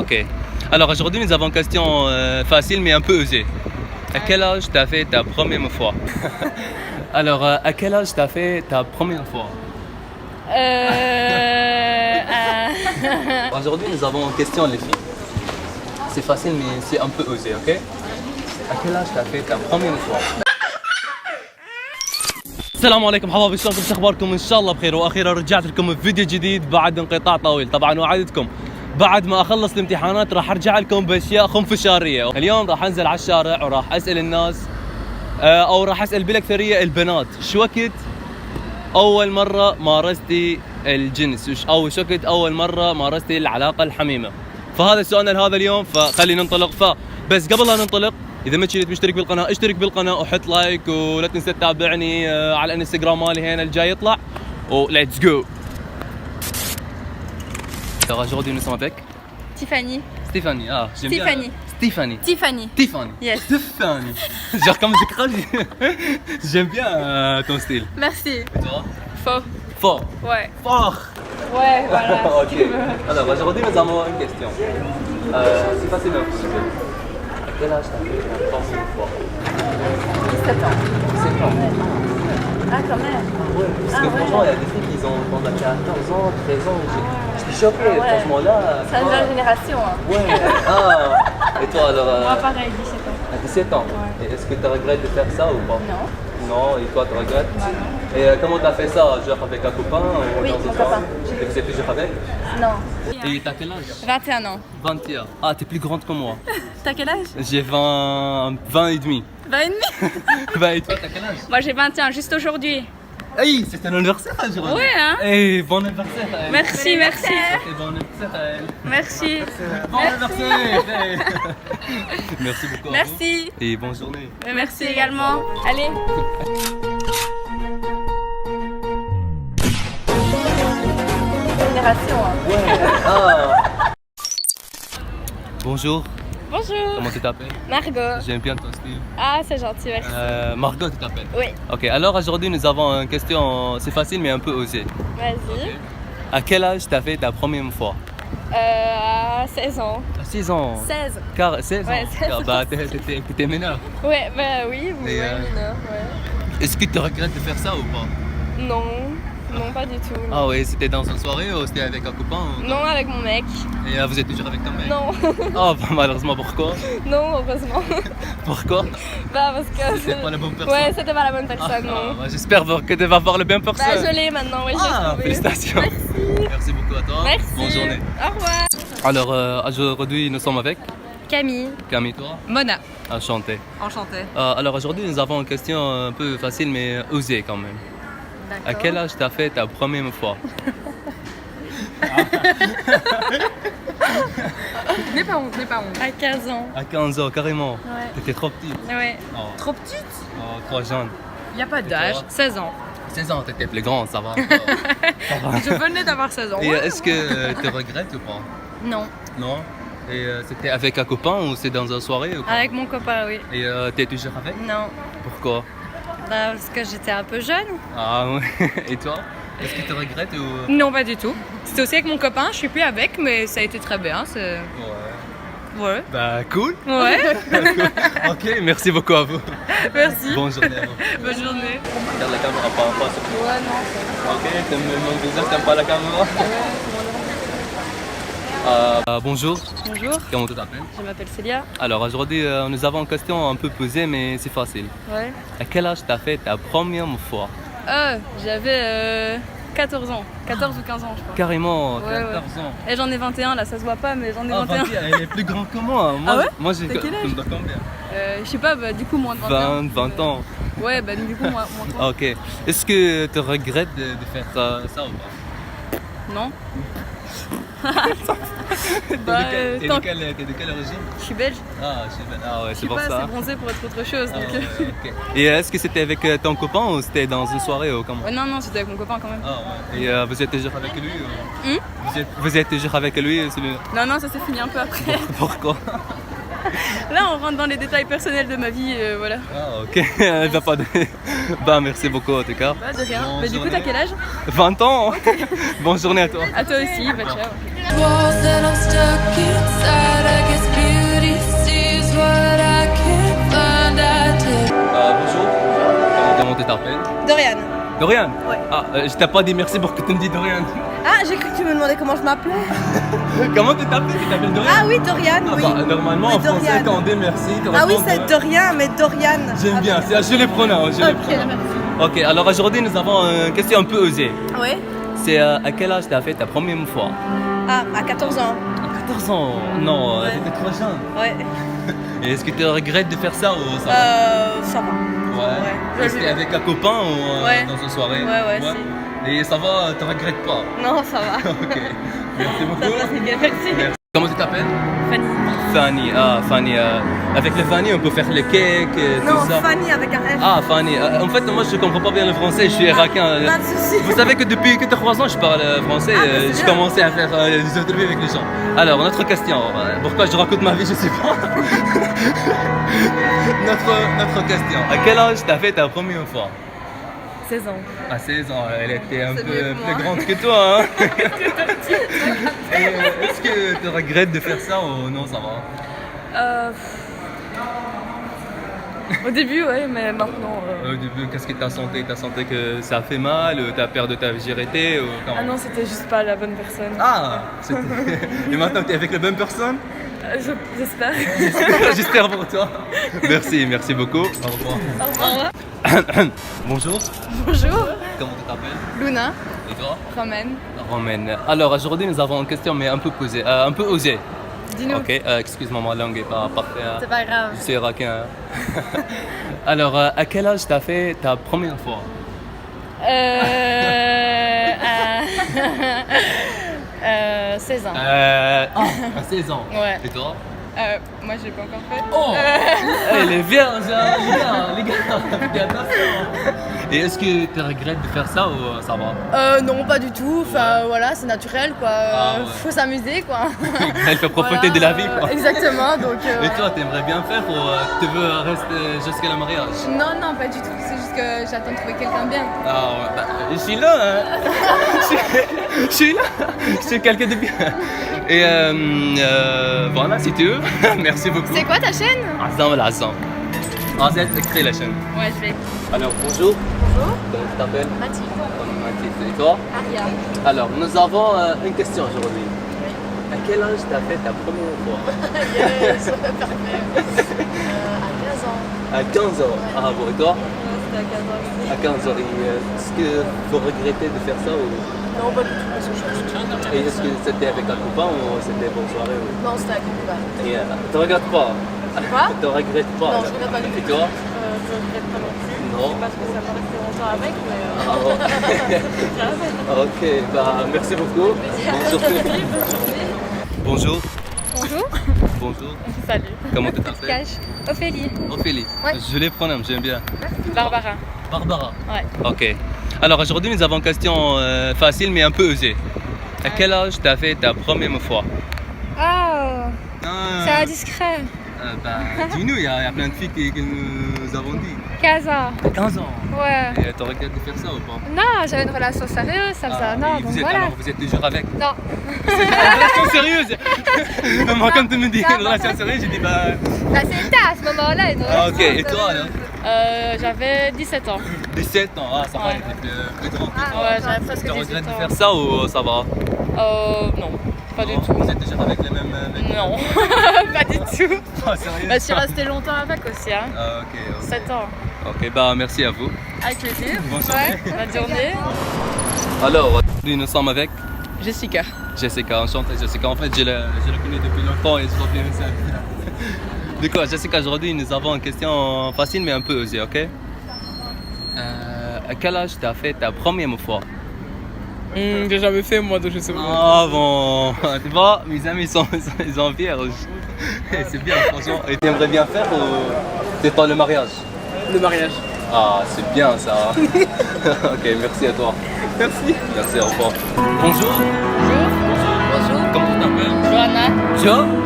Ok. Alors aujourd'hui, nous avons une question facile mais un peu osée. À quel âge t'as fait ta première fois? Alors, à quel âge t'as fait ta première fois? Aujourd'hui, nous avons une question, les filles. C'est facile mais c'est un peu osé, ok? À quel âge t'as fait ta première fois? السلام عليكم حبايبي، شلونكم؟ شو اخباركم؟ ان شاء الله بخير. واخيرا رجعت لكم بفيديو جديد بعد انقطاع طويل. طبعا وعدتكم بعد ما اخلص الامتحانات راح ارجع لكم باشياء خنفشاريه. اليوم راح انزل على الشارع وراح اسال الناس او راح اسال بالاكثريه البنات شو وقت اول مره مارستي الجنس، او شو وقت اول مره مارستي العلاقه الحميمه. فهذا سؤالنا لهذا اليوم، فخلينا ننطلق. فبس قبل لا ننطلق، إذا ما كنت مشترك بالقناة اشترك بالقناة وحط لايك، ولا تنسى تتابعني على الانستغرام مالي هنا الجاي يطلع. وليتس جو. Alors aujourd'hui nous sommes avec Tiffany. Stéphanie. Ah, j'aime Tiffany. bien. Stéphanie. Tiffany. Tiffany. Yes. Tiffany. Genre comme je crache. J'aime bien ton style. Merci. Et toi? Faux. Fort. Ouais. Fort. Ouais, voilà. Ok. Alors aujourd'hui nous avons une question. C'est facile un petit peu. À quel âge t'as fait la première fois? 17 ans. 17 ans. Ah, quand même. Ouais, parce que franchement, il y a des filles qui ont pendant 14 ans, 13 ans. J'étais choqué, franchement là. C'est la nouvelle génération. Hein. Ouais. Ah. Et toi alors? Moi, pareil, 17 ans. À 17 ans. Ouais. Et est-ce que tu regrettes de faire ça ou pas? Non. Non, et toi tu regrettes? Bah non. Et comment tu as fait ça? Genre avec un copain ou Oui, dans mon une copain. soirée? Et vous êtes toujours avec? Non. Et t'as quel âge? 21 ans. 21. Ah, t'es plus grande que moi. T'as quel âge? J'ai 20 et demi. 20 et demi. Bah et toi t'as quel âge? Moi, j'ai 21, juste aujourd'hui. Hey, c'est un anniversaire aujourd'hui. Ouais, hein. Hey, bon anniversaire à elle. Merci, merci. Et bon anniversaire à elle. Merci. Bon anniversaire. Hey. Merci beaucoup. à Merci. vous. Et bonne journée. Merci également. Allez. Génération. Hein. Ouais. Ah. Bonjour. Bonjour. Comment tu t'appelles? Margot. J'aime bien ton style. Ah, c'est gentil, merci. Margot, tu t'appelles? Oui. Ok, alors aujourd'hui nous avons une question, c'est facile mais un peu osée. Vas-y. À quel âge t'as fait ta première fois? À 16 ans. À 6 ans. 16. 16 ans. Ouais, 16 ans. Bah t'étais mineur. Ouais, bah oui, oui, Et, ouais, mineur, ouais. Est-ce que tu regrettes de faire ça ou pas? Non, non, pas du tout. Ah oui, c'était dans une soirée ou c'était avec un copain ou... Non, avec mon mec. Et vous êtes toujours avec ton mec? Non, Oh, bah, malheureusement, pourquoi? non, heureusement. Pourquoi? Bah, parce que. C'était pas la bonne personne. Ouais, c'était pas la bonne personne, non. Bah, j'espère que tu vas voir le bien personne. Bah, je l'ai maintenant, oui, j'ai trouvé. Félicitations. Merci beaucoup à toi. Merci. Bonne journée. Au revoir. Alors, aujourd'hui, nous sommes avec Camille. Camille, toi? Mona. Enchanté. Enchantée. Alors aujourd'hui, nous avons une question un peu facile mais osée quand même. D'accord. À quel âge t'as fait ta première fois? N'aie pas honte, n'aie pas honte. À 15 ans. À 15 ans, carrément. Ouais. T'étais trop petite. Ouais. Oh, Trop petite? oh, trop jeune. Il n'y a pas d'âge. 16 ans. 16 ans, t'étais plus grande, ça va. Ça va. Je venais d'avoir 16 ans. Et est-ce que tu regrettes ou pas? Non. Non? Et c'était avec un copain ou c'est dans une soirée ou quoi? Avec mon copain, oui. Et t'es toujours avec? Non. Pourquoi? Bah, parce que j'étais un peu jeune. Ah ouais. Et toi? Est-ce que tu regrettes ou... Non, pas du tout. C'était aussi avec mon copain, je suis plus avec, mais ça a été très bien. Ouais. Ouais. Bah cool. Ouais. Ok, merci beaucoup à vous. Merci. Bonne journée à vous. Bonne journée. Regarde la caméra pas en face. Ouais, non. Ok, t'aimes mon visage, t'aimes pas la caméra? Bonjour, Bonjour, comment tu t'appelles? je m'appelle Célia. Alors aujourd'hui, nous avons une question un peu posée, mais c'est facile. Ouais. À quel âge t'as fait ta première fois? J'avais 14 ans. 14 ou 15 ans, je crois. Carrément, Ouais, 14 ans. Et j'en ai 21, là, ça se voit pas, mais j'en ai Ah, 21. 21, elle est plus grande que moi. Moi, Ah ouais? Moi j'ai T'as quel âge? combien? Je sais pas, bah, du coup, moins de 21. 20 ans. Ouais, bah, du coup, moins de 30. Ok. Est-ce que tu regrettes de faire ça ou pas? Non. T'es Bah, de tant- quelle origine? Je suis belge. Ah, ouais, Je c'est suis pour pas ça. assez bronzée pour être autre chose. Ah, Donc... ouais, ok. Et est-ce que c'était avec ton copain ou c'était dans une soirée ou comment? Ouais, non, c'était avec mon copain quand même. Ah ouais. Et vous êtes toujours avec lui ou... Hmm? Vous êtes toujours avec lui Non, ça s'est fini un peu après. Pourquoi? Là, on rentre dans les détails personnels de ma vie, voilà. Ah ok, elle va pas de... Bah merci beaucoup en tout cas. Bah, de rien. Bonne Mais du coup, journée. t'as quel âge? 20 ans. Bonne journée à toi. À toi aussi, bah ciao. Walls that I'm stuck inside. Dorian. Dorian. Ouais. Ah, je t'ai pas dit merci pour que tu me dis Dorian. Ah, j'ai cru que tu me demandais comment je m'appelais. Comment tu t'appelles? Tu t'appelles Dorian? Ah oui, Dorian, oui. Bah, normalement, Oui, en français, Dorian. quand on dit merci, tu Ah oui, réponds c'est Dorian, mais Dorian. J'aime bien, je les pronoms. Je les pronoms. merci. Ok, alors aujourd'hui, nous avons une question un peu osée. Oui. C'est à quel âge tu as fait ta première fois? Ah, à 14 ans. À 14 ans? Non, Ouais. t'étais trop jeune. Ouais. Et est-ce que tu regrettes de faire ça ou ça va? Ça va. Ouais. Ouais. Est-ce que t'es avec un copain ou Ouais. dans une soirée? Ouais, Et ça va, tu regrettes pas? Non, ça va. Ok. Merci beaucoup. Ça va, c'est bien, merci. Merci. Comment tu t'appelles? Fanny. Fanny. Ah, Fanny. Avec le Fanny, on peut faire les cakes, Non, tout ça. Fanny avec un F. Ah, Fanny. En fait, moi, je comprends pas bien le français. Je suis irakien. Pas de soucis. Vous savez que depuis 3 ans, je parle français. Ah, mais c'est je bien. commençais à faire des interviews avec les gens. Alors, notre question. Pourquoi je raconte ma vie, je sais pas. notre question. À quel âge t'as fait ta première fois? 16 ans. À 16 ans. Elle était un C'est peu mieux que moi. plus grande que toi. Hein. Et, est-ce que tu regrettes de faire ça ou non, ça va? Au début, ouais, mais maintenant. Au début, qu'est-ce que t'as senti? T'as senti que ça fait mal? T'as peur de ta virginité? Ou comment? Ah non, c'était juste pas la bonne personne. Ah, et maintenant tu es avec la bonne personne? J'espère. J'espère pour toi. Merci beaucoup. Au revoir. Au revoir. Bonjour, Bonjour. comment tu t'appelles? Luna. Et toi? Romaine. Romaine. Alors aujourd'hui nous avons une question mais un peu posée, un peu osée. Dis-nous. Ok, excuse-moi, ma langue est pas parfaite. Hein. C'est pas grave. Je suis irakien. Hein. Alors à quel âge t'as fait ta première fois? À 16 ans. À 16 ans. Ouais. Et toi? Moi, j'ai pas encore fait. Oh Elle est vierge, hein, les gars, fais attention. Et est-ce que tu regrettes de faire ça ou ça va? Non, pas du tout. Enfin, voilà, c'est naturel, quoi. Ah, ouais. Faut s'amuser, quoi. Elle fait profiter de la vie, quoi. Exactement, donc. Et toi, t'aimerais bien faire ou tu veux rester jusqu'à le mariage? Non, pas du tout. C'est juste que j'attends de trouver quelqu'un de bien. Ah ouais, bah, je suis là, hein. Je suis là, je suis quelqu'un de bien. Et voilà, si tu veux, merci beaucoup. C'est quoi ta chaîne? Azam al Azam. Azam, écris la chaîne. Ouais, je vais. Alors, bonjour. Bonjour. Comment tu t'appelles? Mathilde. Mathilde. Et toi? Aria. Alors, nous avons une question aujourd'hui. À quel âge t'as fait ta première fois? Yes, parfait. À 15 ans. À 15 ans. Ah bon, et toi? C'était à 15 ans aussi. À 15 ans. Et est-ce que vous regrettez de faire ça ou... Non, pas du tout, parce que je suis Et est-ce que c'était avec un copain ou c'était pour soirée ou... Non, c'était avec une copain. Et tu regrettes pas? Quoi? Tu regrettes pas? Non, je regrette pas du tout. Et toi? Je regrette pas non plus. Non. Parce que ça m'a resté longtemps avec, mais. Ah bon. Ok, bah merci beaucoup. Bonne journée. Bonne journée. Bonjour. Bonjour. Bonjour. Salut. Comment tu t'appelles? Cache. Ophélie. Ophélie. Ouais. Je les pronomme, j'aime bien. Barbara. Barbara. Ouais. Ok. Alors aujourd'hui nous avons une question facile mais un peu osée. À quel âge tu as fait ta première fois? Ah, c'est indiscret. Bah, dis-nous, il y a plein de filles que nous avons dit. 15 ans. 15 ans. Ouais. Et tu regrettes de faire ça ou pas? Non, j'avais une relation sérieuse, ça faisait un an, et donc vous êtes, voilà. alors, vous êtes toujours avec? Non. C'est une relation sérieuse. Moi quand tu me dis une relation sérieuse, j'ai dit bah... Bah, c'était à ce moment-là. Une Ah, ok, relation et toi sérieuse. alors? J'avais 17 ans. 17 ans, ah ça va, Ouais. t'es plus grand que toi. Ouais, j'avais presque Tu 18 regrettes de ans. faire ça ou ça va? Non, pas du Non, tout. Vous êtes toujours avec les mêmes mecs? Non, pas du tout. Ah, sérieux? Bah, je suis restée longtemps avec aussi, hein. Ah, ok. 7 ans. Ok, bah merci à vous. Avec plaisir. Bonne journée. Ouais, bonne journée. Alors, aujourd'hui nous sommes avec Jessica. Jessica, enchantée Jessica. En fait, je la connais depuis longtemps et je vois bien ça. Du coup, Jessica, aujourd'hui nous avons une question facile mais un peu osée, ok? À quel âge tu as fait ta première fois? J'ai jamais fait moi, donc je sais pas. Ah bon, tu vois, mes amis ils sont vierges. C'est bien, franchement. Et tu aimerais bien faire ou c'est pas le mariage? Le mariage. Ah, c'est bien ça. Ok, merci à toi. Merci. Merci, au revoir. Bonjour. Bonjour. Comment tu t'appelles? Johanna.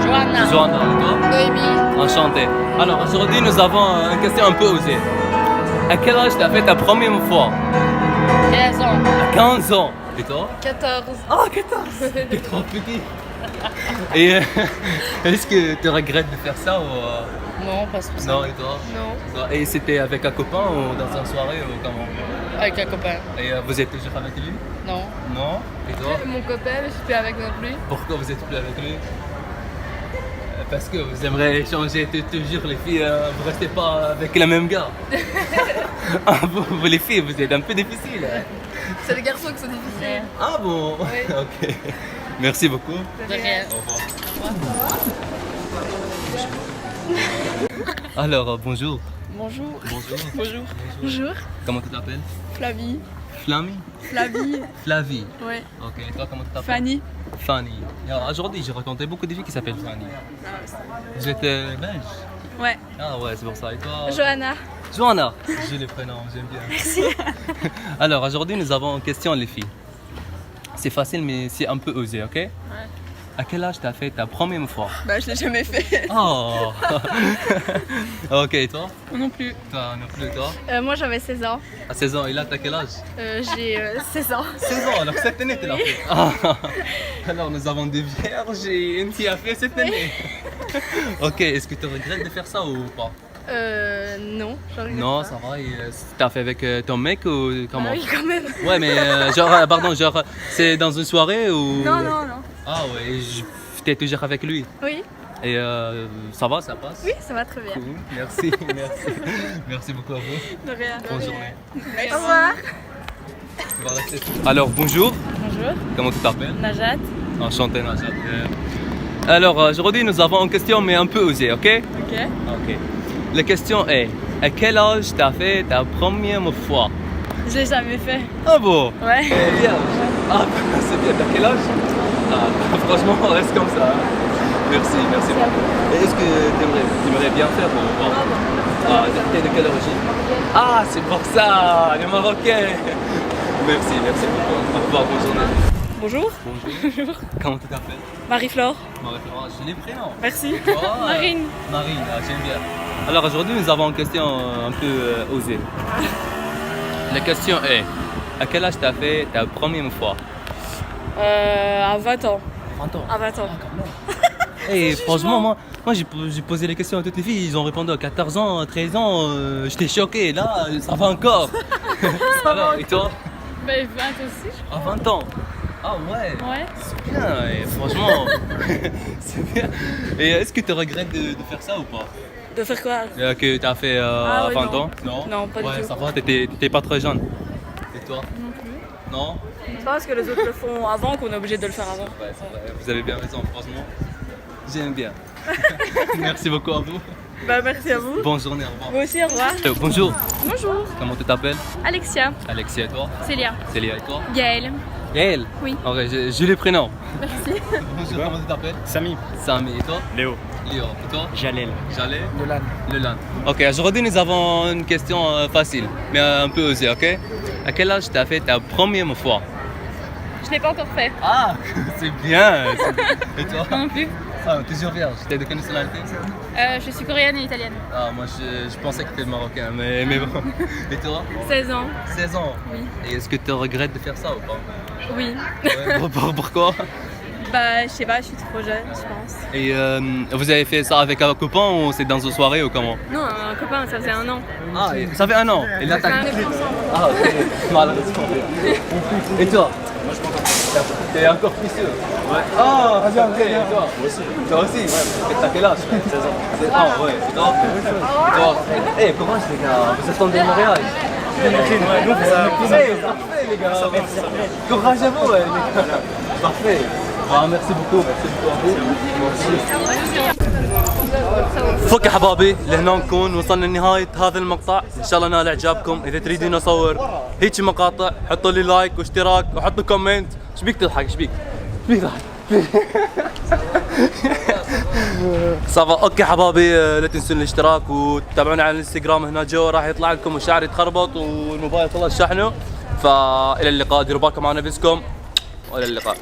Johanna. Johanna, et toi? Noémie. Enchanté. Alors aujourd'hui nous avons une question un peu osée. À quel âge tu as fait ta première fois? 15 ans. À 15 ans. Et toi? 14. Ah, 14. T'es trop petit. Et est-ce que tu regrettes de faire ça ou Non, pas spécialement. non, et toi? Non. Et c'était avec un copain ou dans une soirée ou comment? Avec un copain. Et vous êtes toujours avec lui? Non. Non? Et toi? Mon copain, je suis plus avec non plus. Pourquoi vous êtes plus avec lui? Parce que vous aimeriez changer toujours les filles, vous restez pas avec la même gars. Ah, vous les filles, vous êtes un peu difficiles. Hein. C'est les garçons qui sont difficiles. Ah bon? Oui. Ok. Merci beaucoup. De rien. Au revoir. Alors, bonjour. Bonjour. Bonjour. Bonjour. Bonjour. Comment tu t'appelles? Flavie. Flammy? Flavie. Flavie. Ouais. Ok, et toi comment tu t'appelles? Fanny. Fanny. Alors, aujourd'hui, j'ai rencontré beaucoup de filles qui s'appellent Fanny. Vous êtes belge? Ouais. Ah ouais, c'est pour ça. Et toi? Johanna. Johanna. J'ai les prénoms, j'aime bien. Merci. Alors, aujourd'hui, nous avons une question, les filles. C'est facile, mais c'est un peu osé, ok? Ouais. À quel âge t'as fait ta première fois? Bah, je l'ai jamais fait. Oh. Ok, et toi? Moi non plus. Toi non plus, toi? Moi, j'avais 16 ans. À 16 ans, et là, t'as quel âge? J'ai 16 ans. 16 ans, alors cette année, tu l'as fait. Ah. Alors, nous avons des vierges et une qui a fait cette année. Ok, est-ce que tu regrettes de faire ça ou pas? Non, j'en regrette Non, pas. ça va. T'as fait avec ton mec ou comment? Ah oui, quand même. Ouais, mais pardon, genre, c'est dans une soirée ou? Non, non, non. Ah ouais, t'es toujours avec lui. Oui. Et ça va, ça passe? Oui, ça va très bien. Cool, merci, merci. Merci beaucoup à vous. De rien. Bonne journée. Au revoir. Alors, bonjour. Bonjour. Comment tu t'appelles? Najat. Enchanté, Najat. Alors, aujourd'hui, nous avons une question, mais un peu osée, ok? Ok. Ok. La question est, à quel âge t'as fait ta première fois? Je l'ai jamais fait. Ah bon? Ouais. Bien. Ah, c'est bien. T'as quel âge? Ah, franchement, on reste comme ça. Hein. Merci, merci beaucoup. Et est-ce que t'aimerais bien faire ou pas? Ah, t'es de quelle origine? Ah, c'est pour ça, les Marocains. Merci, merci beaucoup. Au revoir, bonne journée. Bonjour. Bonjour. Comment tu t'appelles? Marie-Flore. Marie-Flore, j'ai les prénoms. Merci. Oh, Marine. Marine, ah, j'aime bien. Alors aujourd'hui, nous avons une question un peu osée. La question est, à quel âge t'as fait ta première fois? À 20 ans. 20 ans. À 20 ans. Et franchement, moi j'ai posé les questions à toutes les filles, ils ont répondu à 14 ans, 13 ans, j'étais choqué, là, ça va encore. Alors, et toi? Ben 20 aussi, je À 20 ans? Ah ouais, crois. Ouais. c'est bien, et franchement, c'est bien. Et est-ce que tu regrettes de faire ça ou pas? De faire quoi? Que tu as fait Ah à ouais, 20 non. ans? Non? Non, pas du Ouais, tout. ça va, t'étais pas très jeune. Et toi? Non plus. Non? C'est pas parce que les autres le font avant qu'on est obligé de le faire avant. Ouais, c'est vrai, vous avez bien raison, franchement. J'aime bien. Merci beaucoup à vous. Bah merci à vous. Bonne journée, au revoir. Vous aussi, au revoir. Bonjour, Bonjour. comment tu t'appelles? Alexia. Alexia et toi? Célia. Célia et toi? Gaëlle. Yael? Oui. Ok, j'ai les prénoms. Merci. Bonjour, comment tu t'appelles? Samy, Samy et toi? Léo, Léo et toi? Jalel, Jalé? Nolan. Leland. Ok, aujourd'hui nous avons une question facile, mais un peu osée, ok? À quel âge t'as fait ta première fois? Je l'ai pas encore fait. Ah, c'est bien! Et toi? Non plus. Ah, toujours vierge. T'es de quelle nationalité? Je suis coréenne et italienne. Ah, moi je pensais que t'étais marocain, mais bon. Et toi? 16 ans. 16 ans? Oui. Et est-ce que tu regrettes de faire ça ou pas? Oui. Ouais, pourquoi? Bah je sais pas, je suis trop jeune, je pense. Et vous avez fait ça avec un copain ou c'est dans une soirée ou comment? Non, un copain, ça faisait 1 an. Ah, ça fait 1 an. Et là, On a fait t'as... un effort ensemble. Ah, ok. Malheureusement. Et toi? T'es encore plus sûr? Ouais. Ah, ok. Et toi? Moi aussi. Toi aussi? Ouais. T'as quel âge? 16 ans. 16 ans, ouais. Et toi? Eh, courage les gars, vous attendez le mariage. nous on fait ça. Parfait les gars. Courage à vous les gars. Parfait. Ah, merci beaucoup à vous. فك يا حبابي لهنا نكون وصلنا لنهاية هذا المقطع، إن شاء الله نال إعجابكم، إذا تريدون أصور هيك مقاطع حطوا لي لايك واشتراك وحطوا كومنت، إيش بيك تضحك إيش بيك؟ إيش بيك تضحك؟ صافا اوكي حبابي لا تنسون الاشتراك وتتابعونا على الانستغرام هنا جوا راح يطلع لكم وشعري يتخربط والموبايل خلص شحنه فالى اللقاء ديروا بالكم على نفسكم والى اللقاء